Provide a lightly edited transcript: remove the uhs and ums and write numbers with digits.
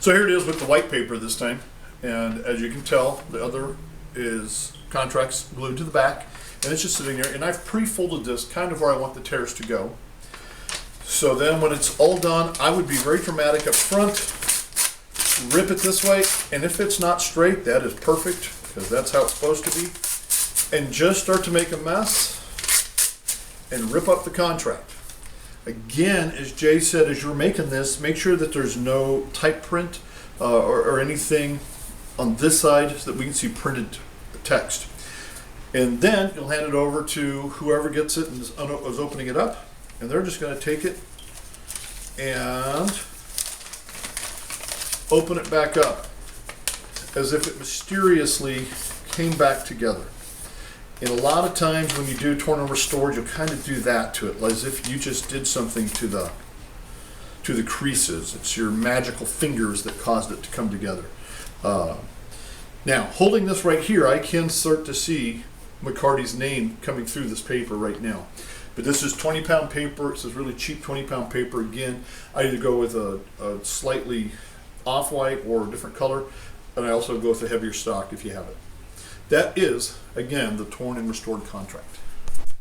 So here it is with the white paper this time, and as you can tell, the other is contracts glued to the back, and it's just sitting there, and I've pre-folded this kind of where I want the tears to go. So then when it's all done, I would be very dramatic up front, rip it this way, and if it's not straight, that is perfect, because that's how it's supposed to be, and just start to make a mess and rip up the contract. Again, as Jay said, as you're making this, make sure that there's no type print or anything on this side so that we can see printed text. And then you'll hand it over to whoever gets it and is opening it up, and they're just going to take it and open it back up as if it mysteriously came back together. And a lot of times when you do torn and restored, you'll kind of do that to it, as if you just did something to the creases. It's your magical fingers that caused it to come together. Now, holding this right here, I can start to see McCarty's name coming through this paper right now. But this is 20-pound paper. It's this really cheap 20-pound paper. Again, I either go with a slightly off-white or a different color, and I also go with a heavier stock if you have it. That is, again, the torn and restored contract.